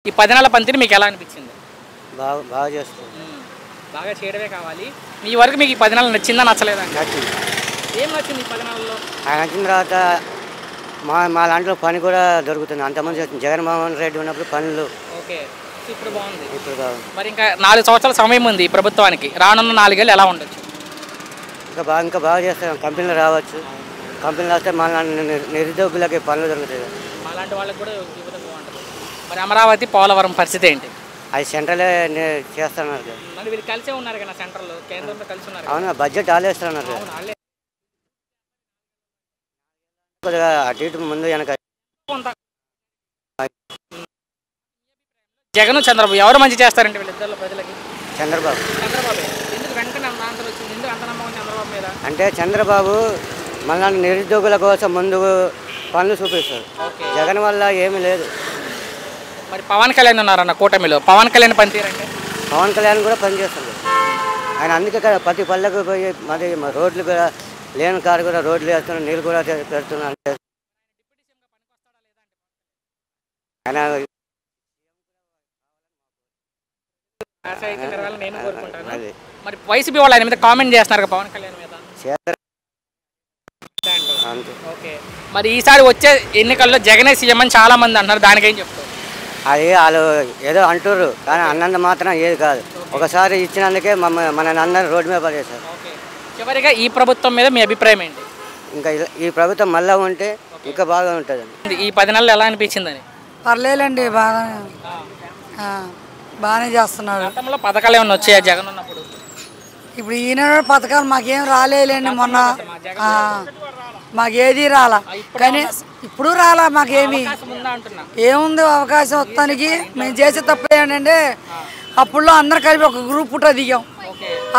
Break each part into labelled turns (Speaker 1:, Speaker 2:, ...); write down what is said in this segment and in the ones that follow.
Speaker 1: ఈ 10 నెలల పనితీరు మీకు ఎలా అనిపించింది?
Speaker 2: బాగా చేస్తారు.
Speaker 1: బాగా చేయడమే కావాలి. మీ వరకు మీకు ఈ 10 నెలలు నచ్చిందా నచ్చలేదా?
Speaker 2: నచ్చింది.
Speaker 1: ఏం నచ్చింది ఈ 10 నెలల్లో?
Speaker 2: ఆయన వచ్చిన తర్వాత మా దాంట్లో పని కూడా దొరుకుతుంది. అంతమంది జగన్మోహన్ రెడ్డి ఉన్నప్పుడు పనులు.
Speaker 1: ఓకే, ఇప్పుడు బాగుంది.
Speaker 2: ఇప్పుడు బాగుంది.
Speaker 1: మరి ఇంకా 4 సంవత్సరాల సమయం ఉంది ఈ ప్రభుత్వానికి. రానున్న 4 ఏళ్ళు ఎలా ఉండొచ్చు?
Speaker 2: ఇంకా బాగా చేస్తాం. కంపెనీలు రావచ్చు. కంపెనీలు వస్తే మన నిరుద్యోగులకి పనులు దొరుకుతాయి.
Speaker 1: అలాంటి వాళ్ళకి కూడా బాగుంటుంది. మరి అమరావతి పోలవరం పరిస్థితి ఏంటి?
Speaker 2: అది సెంట్రలే చేస్తున్నారు.
Speaker 1: మరి వీళ్ళు కలిసే ఉన్నారు కదా సెంట్రల్ కేంద్రంలో కలిసి ఉన్నారు.
Speaker 2: అవునా, బడ్జెట్ ఆలేస్తున్నారు. కొద్దిగా అటు ఇటు ముందు వెనక.
Speaker 1: జగన్ చంద్రబాబు ఎవరు మంచి చేస్తారంటే వీళ్ళిద్దరు ప్రజలకి?
Speaker 2: చంద్రబాబు.
Speaker 1: ఎందుకు వెంటనే ఆన్సర్ వచ్చింది? ఎందుకు అంత నమ్మకం చంద్రబాబు మీద?
Speaker 2: అంటే చంద్రబాబు మన నిరుద్యోగుల కోసం ముందు పనులు చూపిస్తారు. జగన్ వల్ల ఏమీ లేదు.
Speaker 1: మరి పవన్ కళ్యాణ్ ఉన్నారన్న కూటమిలో. పవన్ కళ్యాణ్ పనితీరంటే?
Speaker 2: పవన్ కళ్యాణ్ కూడా పనిచేస్తుంది. ఆయన అందుకే కదా ప్రతి పల్లెకు పోయి మరి రోడ్లు కూడా లేని కారు కూడా రోడ్లు వేస్తున్నారు, నీళ్ళు కూడా పెడుతున్నారు. ఆయన
Speaker 1: మరి వైసీపీ వాళ్ళు ఆయన మీద కామెంట్ చేస్తున్నారు పవన్ కళ్యాణ్ మీద. ఓకే, మరి ఈసారి వచ్చే ఎన్నికల్లో జగనే సీఎం అని చాలా మంది అంటున్నారు, దానికేం చెప్తారు?
Speaker 2: అది వాళ్ళు ఏదో అంటుర్రు, కానీ అన్నంత మాత్రం ఏది కాదు. ఒకసారి ఇచ్చినందుకే మనల్ని అందరూ రోడ్డు మీద పడేశారు.
Speaker 1: చివరిగా ఈ ప్రభుత్వం మీద మీ అభిప్రాయం ఏంటి?
Speaker 2: ఇంకా ఈ ప్రభుత్వం మళ్ళీ ఉంటే ఇంకా బాగా ఉంటుంది.
Speaker 1: ఈ 10 నెలలు ఎలా అనిపించిందని?
Speaker 3: పర్లేదండి, బాగానే చేస్తున్నారు.
Speaker 1: గతంలో పథకాలు ఏమైనా వచ్చాయా జగన్ ఉన్నప్పుడు?
Speaker 3: ఇప్పుడు ఈయన పథకాలు మాకేం రాలేదండి. మొన్న మాకేది రాలా, కానీ ఇప్పుడు రాలా మాకేమి. ఏముంది అవకాశం వస్తానికి? మేము చేసే తప్పు ఏంటంటే అప్పుడులో అందరు కలిపి ఒక గ్రూప్ పుట్ట దిగాం.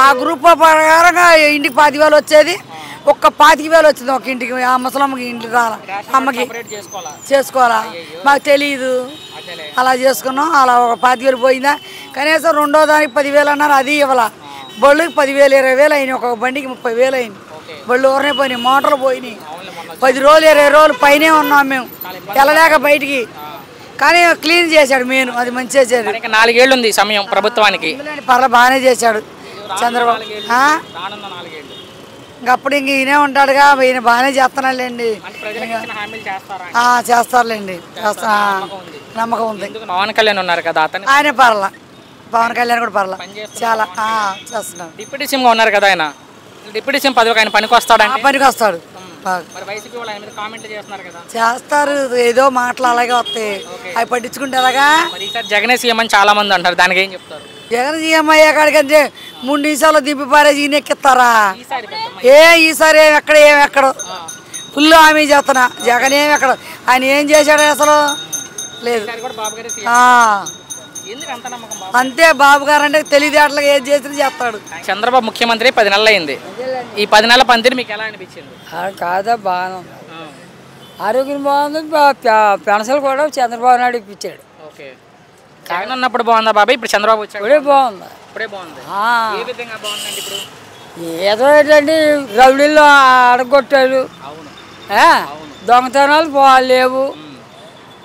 Speaker 3: ఆ గ్రూప్ ప్రకారంగా ఇంటికి 10,000 వచ్చేది, ఒక్క 25,000 వచ్చింది ఒక ఇంటికి. ఆ ముసలమ్మకి ఇంటికి రాలా, అమ్మకి చేసుకోవాలా మాకు తెలియదు. అలా చేసుకున్నాం. అలా ఒక 25,000 పోయిందా, కనీసం రెండో దానికి 10,000 అన్నారు, అది ఇవ్వాల. బళ్ళుకి 10,000 20,000 అయినాయి, ఒక బండికి 30,000 అయింది. బళ్ళు ఊరనే పోయినాయి, మోటార్లు పోయినాయి. 10 రోజులు 20 రోజులు పైనే ఉన్నాం మేము, వెళ్ళలేక బయటికి. కానీ క్లీన్ చేశాడు మెయిన్, అది మంచి చేశాడు.
Speaker 1: 4 ఏళ్ళు ఉంది సమయం ప్రభుత్వానికి.
Speaker 3: పర్లేదు బాగానే చేశాడు చంద్రబాబు. ఇంకప్పుడు ఇంక ఈయనే ఉంటాడుగా, ఈయన బాగానే చేస్తున్నాడులేండి. చేస్తారులేండి, నమ్మకం ఉంది.
Speaker 1: పవన్ కళ్యాణ్ ఉన్నారు కదా,
Speaker 3: ఆయన పర్లా. పవన్ కళ్యాణ్ కూడా పర్లా, చాలా చేస్తున్నాడు.
Speaker 1: డిప్యూటీ సీఎంగా ఉన్నారు కదా ఆయన. డిప్యూటీ సీఎం పదవికి ఆయన పనికి వస్తాడు?
Speaker 3: పనికి వస్తాడు. చేస్తారు, ఏదో మాటలు అలాగే వస్తాయి, అవి పట్టించుకుంటే ఎలాగా.
Speaker 1: జగనే సీఎం అని చాలా మంది అంటారు, దానికి ఏం చెప్తారు?
Speaker 3: జగన్ సీఎం అయ్యాకంటే 3 నిమిషాల్లో దింపి పారేసి ఈయన ఎక్కిస్తారా? ఈసారి ఏమెక్కడ ఫుల్ హామీ చేస్తున్నా. జగన్ ఎక్కడ, ఆయన ఏం చేశాడు అసలు లేదు. అంతే, బాబు గారు అంటే తెలివితేటలకు ఏం చేసినా చేస్తాడు.
Speaker 1: చంద్రబాబు ముఖ్యమంత్రి 10 నెలలు అయింది. ఈ 10 నెలల పనితీరు మీకు ఎలా అనిపించింది?
Speaker 3: కాదా, బాగానే ఉంది. ఆరోగ్యం బాగుంది. పెన్షన్లు కూడా చంద్రబాబు నాయుడు ఇప్పించాడు.
Speaker 1: ఓకే, జగన్ ఉన్నప్పుడు బాగుందా బాబాయ్? ఇప్పుడు చంద్రబాబు వచ్చాడు,
Speaker 3: ఇప్పుడే బాగుంది.
Speaker 1: ఇప్పుడే బాగుంది. ఏ విధంగా బాగుందండి? ఇప్పుడు
Speaker 3: ఏదో ఏంటండి, రౌడీల్లో అడగొట్టాడు, దొంగతనాలు లేవు,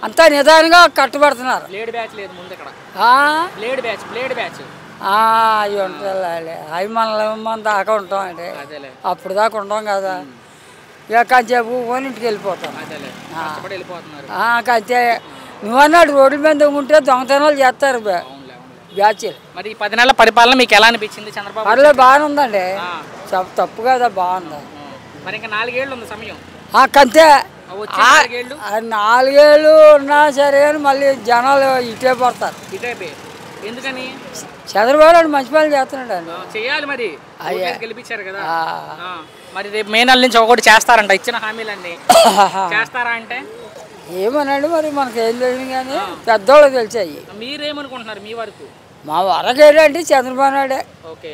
Speaker 3: అంతా నిదానంగా కట్టుబడుతున్నారు. అవి ఉంటాయి, అవి మన దాకా ఉంటాం అంటే అప్పుడు దాకా ఉంటాం కదా. ఇక కంచేపు పోని ఇంటికి వెళ్ళిపోతాం. కంచే నువ్వన్నాడు, రోడ్ల మీద ఉంటే దొంగతనాలు చేస్తారు బ్యాచ్.
Speaker 1: మరి 10 నెలల పరిపాలన మీకు ఎలా అనిపించింది చంద్రబాబు?
Speaker 3: పర్లేదు, బాగానే ఉందండి. తప్పు కదా, బాగుంది.
Speaker 1: మరి ఇంకా 4 ఏళ్ళు ఉంది సమయం.
Speaker 3: కంతే 4 ఏళ్ళు ఉన్నా సరే కానీ మళ్ళీ జనాలు ఇటే పడతారు.
Speaker 1: ఎందుకని?
Speaker 3: చంద్రబాబు మంచి పనులు చేస్తున్నాడు అండి,
Speaker 1: చేయాలి. మరి గెలిపించారు కదా, మరి రేపు మే నెల నుంచి ఒకటి చేస్తారంట, ఇచ్చిన హామీలన్నీ చేస్తారా అంటే?
Speaker 3: ఏమనండి, మరి మనకి ఏం తెలియదు కానీ పెద్దోళ్ళు తెలిసాయి.
Speaker 1: మీరేమనుకుంటున్నారు మీ వరకు?
Speaker 3: మా వరకు ఏంటంటే చంద్రబాబు నాయుడే.
Speaker 1: ఓకే,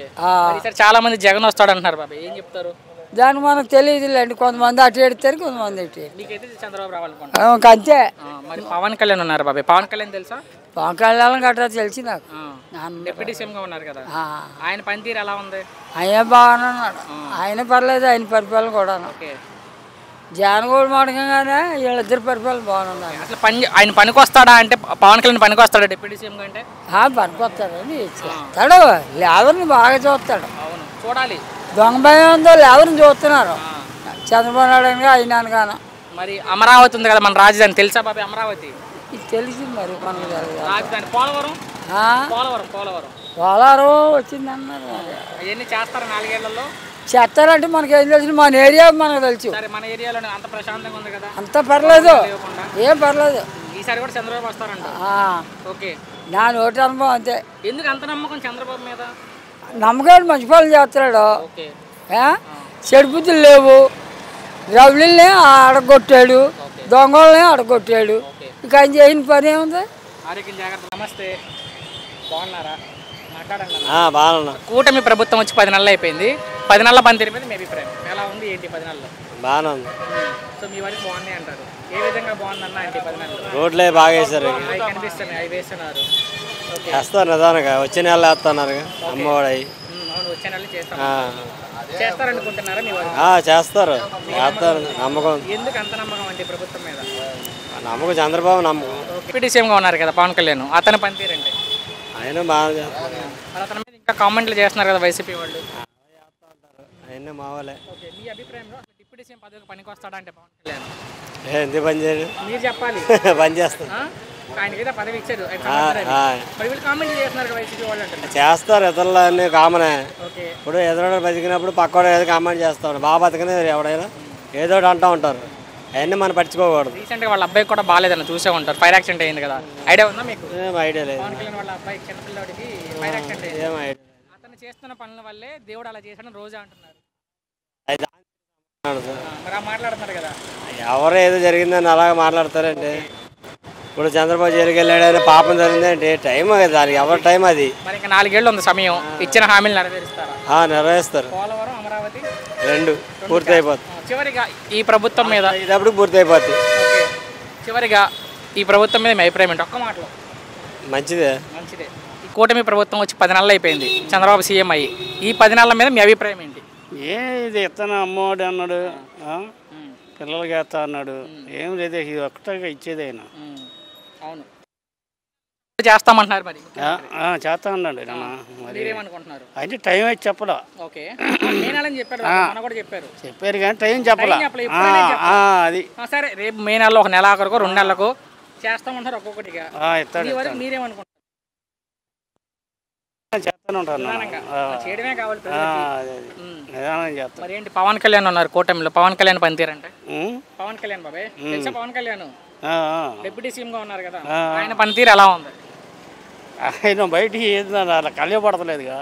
Speaker 1: చాలా మంది జగన్ వస్తాడు అంటున్నారు బాబాయ్, ఏం చెప్తారు?
Speaker 3: దానికి మనకు తెలియదులేండి, కొంతమంది అటు ఎడతారు, కొంతమంది ఇటు.
Speaker 1: మీకైతే చంద్రబాబు రావాలనుకుంటున్నారు
Speaker 3: అంతే.
Speaker 1: మరి పవన్ కళ్యాణ్ ఉన్నారు బాబాయ్, పవన్ కళ్యాణ్ తెలుసా?
Speaker 3: పవన్ కళ్యాణ్ గట్రా తెలిసి నాకు.
Speaker 1: డిప్యూటీ సీఎం గా ఉన్నారు కదా, ఆయన పనితీరు ఎలా ఉంది?
Speaker 3: ఆయన బాగానే ఉన్నాడు. ఆయన పర్లేదు, ఆయన పరిపాలన కూడా. జానగోడు మాడకంగానే వీళ్ళిద్దరు పరిపాలన బాగున్నారు.
Speaker 1: అసలు ఆయన పనికి వస్తాడా అంటే పవన్ కళ్యాణ్ పనికి వస్తాడా డిప్యూటీ సీఎం అంటే?
Speaker 3: పనికి వస్తాడని చేస్తాడు. లేబర్ని బాగా చూస్తాడు.
Speaker 1: అవును, చూడాలి.
Speaker 3: దొంగ భయం ఉందో లేబర్ని చూస్తున్నారు చంద్రబాబు నాయుడు అయినాను గాను.
Speaker 1: మరి అమరావతి ఉంది కదా మన రాజధాని, తెలుసా బాబాయ్ అమరావతి?
Speaker 3: ఇది తెలిసి మరి మనకు
Speaker 1: రాజధాని పోలవరం. పోలవరం పోలవరం
Speaker 3: పోలవరం వచ్చిందన్నారు.
Speaker 1: అవన్నీ చేస్తారు 4 ఏళ్లలో.
Speaker 3: చేస్తారంటే మనకి ఏం తెలుసు, మన ఏరియా మనకు తెలుసు.
Speaker 1: సరే, మన ఏరియాలో అంత ప్రశాంతంగా ఉంది కదా?
Speaker 3: అంత పర్లేదు, ఏం పర్లేదు.
Speaker 1: ఈసారి కూడా చంద్రబాబు వస్తారంట. ఓకే,
Speaker 3: నా నోటి అనుభవం అంతే.
Speaker 1: ఎందుకు అంత నమ్మకం చంద్రబాబు మీద?
Speaker 3: నమ్మకాడు మంచి పనులు చేస్తున్నాడు. చెడు బుద్ధులు లేవు. రౌలీల్ని అడగొట్టాడు, దొంగల్ని అడగొట్టాడు. ఇక ఆయన చేయని పని ఏముంది?
Speaker 1: ఆరోగ్యం జాగ్రత్త. నమస్తే, బాగున్నారా?
Speaker 2: బాగున్నా.
Speaker 1: కూటమి ప్రభుత్వం వచ్చి 10 నెలలు అయిపోయింది. 10 నెలల పనితీరు మీద మీ అభిప్రాయం ఎలా ఉంది? ఏంటి 10 నెలల్లో?
Speaker 2: బాగానే ఉంది.
Speaker 1: సో మీ వరకు బాగున్నాయి అంటారు. ఏ విధంగా బాగుందన్న అంటే 10 నెలలు?
Speaker 2: రోడ్లే బాగా వేసారు,
Speaker 1: కనిపిస్తున్నాయి, అవి వేస్తున్నారు.
Speaker 2: వేస్తారు నిదానంగా. వచ్చే నెల వేస్తున్నారు అమ్మఒడి.
Speaker 1: అవును, వచ్చే నెలలు చేస్తారనుకుంటున్నారా మీ వరకు?
Speaker 2: చేస్తారు, వేస్తారు. నమ్మకం.
Speaker 1: ఎందుకు అంత నమ్మకం అంటే ప్రభుత్వం మీద?
Speaker 2: నమ్మకం చంద్రబాబు నమ్మకం.
Speaker 1: డిప్యూటీ సీఎంగా ఉన్నారు కదా పవన్ కళ్యాణ్, అతని పనితీరు అంటే?
Speaker 2: ఆయన బాగా చేస్తారు.
Speaker 1: అతని మీద ఇంకా కామెంట్లు చేస్తున్నారు కదా వైసీపీ వాళ్ళు.
Speaker 2: అవన్నీ మావాలే.
Speaker 1: మీ అభిప్రాయంలో డిప్యూటీ సీఎం పదవికి పనికి వస్తాడా అంటే పవన్ కళ్యాణ్?
Speaker 2: ఎందుకు పని చేయడు?
Speaker 1: మీరు చెప్పాలి.
Speaker 2: పని చేస్తారు.
Speaker 1: ఆయనకి ఏదో పదవి ఇచ్చారు, కామెంట్ చేస్తున్నారు కదా వైసీపీ వాళ్ళు అంటే?
Speaker 2: చేస్తారు, ఇతరులన్నీ కామనే. ఇప్పుడు ఎదురు బతికినప్పుడు పక్కన ఏదో కామెంట్ చేస్తారు. బాగా బతికిన ఎవడైనా ఏదో అంటూ ఉంటారు. అవన్నీ మనం పట్టించుకోకూడదు.
Speaker 1: రీసెంట్గా వాళ్ళ అబ్బాయి కూడా బాగాలేదని చూసే ఉంటారు. ఫైర్ యాక్సిడెంట్ అయింది కదా, ఐడియా ఉందా మీకు?
Speaker 2: ఏం ఐడియా లేదు.
Speaker 1: పవన్ కళ్యాణ్ వాళ్ళ అబ్బాయి చిన్నపిల్లడికి ఫైర్ యాక్సిడెంట్ అయింది. ఏం ఐడియా? అతను చేస్తున్న పనుల వల్లే దేవుడు అలా చేశాడని రోజు అంటున్నారు. మరి మాట్లాడుతున్నారు కదా,
Speaker 2: ఎవరు ఏదో జరిగిందని అలాగే మాట్లాడతారండి. ఇప్పుడు చంద్రబాబు జైలుకి వెళ్ళాడని పాపం జరిగిందంటే టైం కదా, దానికి ఎవరి టైం అది.
Speaker 1: మరి ఇంకా 4 ఏళ్ళు ఉంది సమయం, ఇచ్చిన హామీలు నెరవేరుస్తారా?
Speaker 2: నెరవేరుస్తారు.
Speaker 1: పోలవరం, అమరావతి
Speaker 2: 2 పూర్తి అయిపోతుంది.
Speaker 1: చివరిగా ఈ ప్రభుత్వం మీద
Speaker 2: ఇదప్పుడు పూర్తి అయిపోతుంది.
Speaker 1: చివరిగా ఈ ప్రభుత్వం మీద మీ అభిప్రాయం ఏంటి? ఒక్క మాటలో.
Speaker 2: మంచిదే.
Speaker 1: మంచిదే. ఈ కూటమి ప్రభుత్వం వచ్చి 10 నెలలు అయిపోయింది, చంద్రబాబు సీఎం అయ్యి. ఈ 10 నెలల మీద మీ అభిప్రాయం ఏంటి?
Speaker 4: ఇది ఇతను అమ్మఒడి అన్నాడు, పిల్లలకి వేస్తా అన్నాడు. ఏం లేదు, ఇది ఒక్కటగా ఇచ్చేది ఆయన.
Speaker 1: అవును, చేస్తామంటున్నారు. మరి
Speaker 4: చేస్తా అన్నాడు.
Speaker 1: మీరేమనుకుంటున్నారు?
Speaker 4: అయితే టైం అయితే చెప్పలా.
Speaker 1: ఓకే, చెప్పారు
Speaker 4: కానీ టైం చెప్పలా. అది
Speaker 1: సరే, రేపు మే నెలలో 1 నెల ఆఖరుకో 2 నెలలకు చేస్తామంటారు ఒక్కొక్కటిగా. మీరేమనుకుంటున్నారు?
Speaker 4: చేస్తానే ఉంటాను,
Speaker 1: చేయడమే కావాలి.
Speaker 4: మరి
Speaker 1: ఏంటి పవన్ కళ్యాణ్ ఉన్నారు కూటమిలో, పవన్ కళ్యాణ్ పనితీరంటే? పవన్ కళ్యాణ్ బాబాయ్ తెలుసా? పవన్ కళ్యాణ్ డిప్యూటీ సీఎం గా ఉన్నారు కదా, ఆయన పనితీరు ఎలా ఉంది?
Speaker 4: ఆయన బయటికి అలా కలియపడతలేదుగా.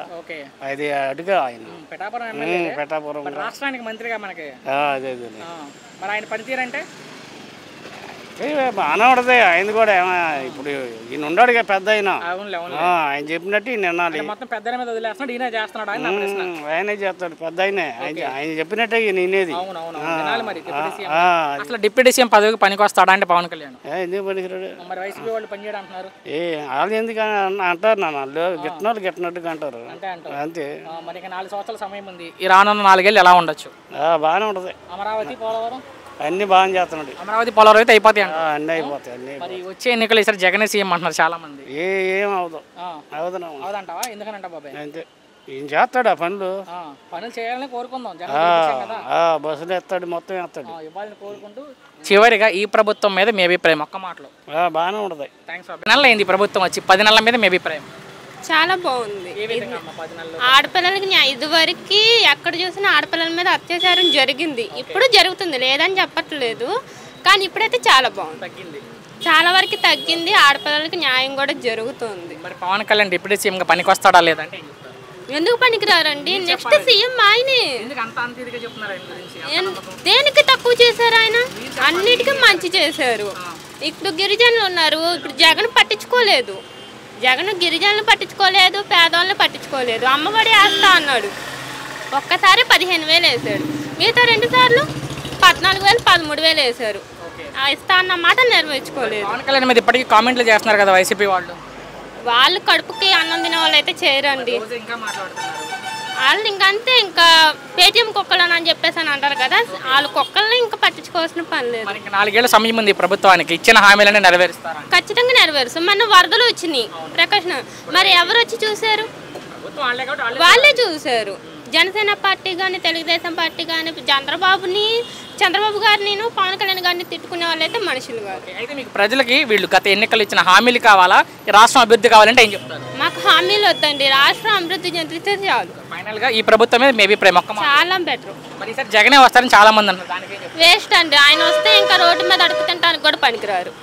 Speaker 4: అది అడుగా ఆయన
Speaker 1: పిఠాపురం రాష్ట్రానికి మంత్రిగా మనకి.
Speaker 4: అదే
Speaker 1: మరి ఆయన పనితీరు అంటే
Speaker 4: బాగానే ఉంటుంది. ఆయన కూడా ఇప్పుడు ఈయన ఉన్నాడు పెద్ద ఆయన, ఆయన చెప్పినట్టు ఈయన వినాలి. ఆయనే చేస్తాడు, పెద్ద ఆయన చెప్పినట్టే ఈయన వినేది.
Speaker 1: అసలు డిప్యూటీ సీఎం పదవికి పనికి వస్తాడా అంటే పవన్ కళ్యాణ్?
Speaker 4: ఎందుకు పనికిరాడు? వాళ్ళు ఎందుకు అంటారు, వాళ్ళు గిట్టినట్టుగా అంటారు అంతే.
Speaker 1: మరి 4 సంవత్సరాల సమయం ఉంది, ఈ రానున్న 4 ఏళ్ళు ఎలా ఉండొచ్చు?
Speaker 4: బాగానే ఉంటుంది.
Speaker 1: అమరావతి, పోలవరం
Speaker 4: అన్ని బాగా చేస్తున్నాడు.
Speaker 1: అమరావతి, పోలవరం అయితే అయిపోతాయి,
Speaker 4: అన్ని అయిపోతాయి.
Speaker 1: మరి వచ్చే ఎన్నికలు ఈసారి జగన్ సీఎం అంటున్నారు చాలా మంది.
Speaker 4: ఏం అవదు
Speaker 1: అవదంటావా? ఎందుకనంట బాబాయ్?
Speaker 4: అంతే, ఏం చేస్తాడు ఆ పనులు
Speaker 1: చేయాలని కోరుకుందాం.
Speaker 4: బస్సులు ఎత్తాడు, మొత్తం ఎత్తాడు,
Speaker 1: ఇవ్వాలని కోరుకుంటూ. చివరిగా ఈ ప్రభుత్వం మీద మీ అభిప్రాయం ఒక్క మాటలో?
Speaker 4: బాగానే ఉంటుంది.
Speaker 1: థ్యాంక్స్. 10 నెలలు అయింది ప్రభుత్వం వచ్చి, 10 నెలల మీద మీ అభిప్రాయం?
Speaker 5: చాలా బాగుంది. ఆడపిల్లలకి ఇదివరకు ఎక్కడ చూసినా ఆడపిల్లల మీద అత్యాచారం జరిగింది, ఇప్పుడు జరుగుతుంది, లేదని చెప్పట్లేదు. కానీ ఇప్పుడైతే చాలా బాగుంది,
Speaker 1: తగ్గింది,
Speaker 5: చాలా వరకు తగ్గింది. ఆడపిల్లలకి న్యాయం కూడా జరుగుతుంది.
Speaker 1: మరి పవన్ కళ్యాణ్ డిప్యూటీ సీఎం గా పనికి వస్తాడా లేదంటే?
Speaker 5: ఎందుకు పనికిరారండి? నెక్స్ట్ సీఎం ఆయనే. దేనికి తక్కువ చేశారు? ఆయన అన్నిటికీ మంచి చేశారు. ఇప్పుడు గిరిజనులు ఉన్నారు, ఇప్పుడు జగన్ పట్టించుకోలేదు. జగన్ గిరిజనులు పట్టించుకోలేదు, పేదవాళ్ళని పట్టించుకోలేదు. అమ్మఒడి వేస్తా అన్నాడు, ఒక్కసారి 15,000 వేసాడు. మిగతా 2 సార్లు 14,000, 13,000 వేసారు. ఇస్తా అన్న మాట నెరవేర్చుకోలేదు.
Speaker 1: పవన్ కళ్యాణ్ మీద ఇప్పటికీ కామెంట్లు చేస్తున్నారు కదా వైసీపీ వాళ్ళు.
Speaker 5: వాళ్ళు కడుపుకి అన్నం తినే వాళ్ళు అయితే చేయరండి. వాళ్ళు ఇంకంతే ఇంకా పేటీఎం కుక్కలని అని చెప్పేసి అని అంటారు కదా, వాళ్ళు కుక్కల్ని ఇంకా పట్టించుకోవాల్సిన పని లేదు.
Speaker 1: మరి ఇంకా 4 ఏళ్ల సమయం ఉంది ప్రభుత్వానికి, ఇచ్చిన హామీలన్నీ నెరవేరుస్తారా?
Speaker 5: ఖచ్చితంగా నెరవేరుస్తాం. మన వరదలు వచ్చినాయి ప్రకాశం, మరి ఎవరు వచ్చి చూశారు? వాళ్ళే చూశారు. జనసేన పార్టీ కానీ తెలుగుదేశం పార్టీ కానీ చంద్రబాబు గారిని పవన్ కళ్యాణ్ గారిని తిట్టుకునే వాళ్ళైతే మనుషులు కాదు.
Speaker 1: అయితే మీకు ప్రజలకి వీళ్ళు గత ఎన్నికలు ఇచ్చిన హామీలు కావాలా, ఈ రాష్ట్రం అభివృద్ధి కావాలంటే ఏం చెప్తారు?
Speaker 5: మాకు హామీలు వద్దండి, రాష్ట్రం అభివృద్ధి చెందితే చాలు.
Speaker 1: ఫైనల్ గా ఈ ప్రభుత్వమే మేబీ
Speaker 5: చాలా బెటర్.
Speaker 1: మరి ఈసారి జగనే వస్తారని చాలా మంది అంటారు, దానికి
Speaker 5: వేస్ట్ అండి. ఆయన వస్తే ఇంకా రోడ్డు మీద అడుగుతుంటానికి కూడా పనికిరారు.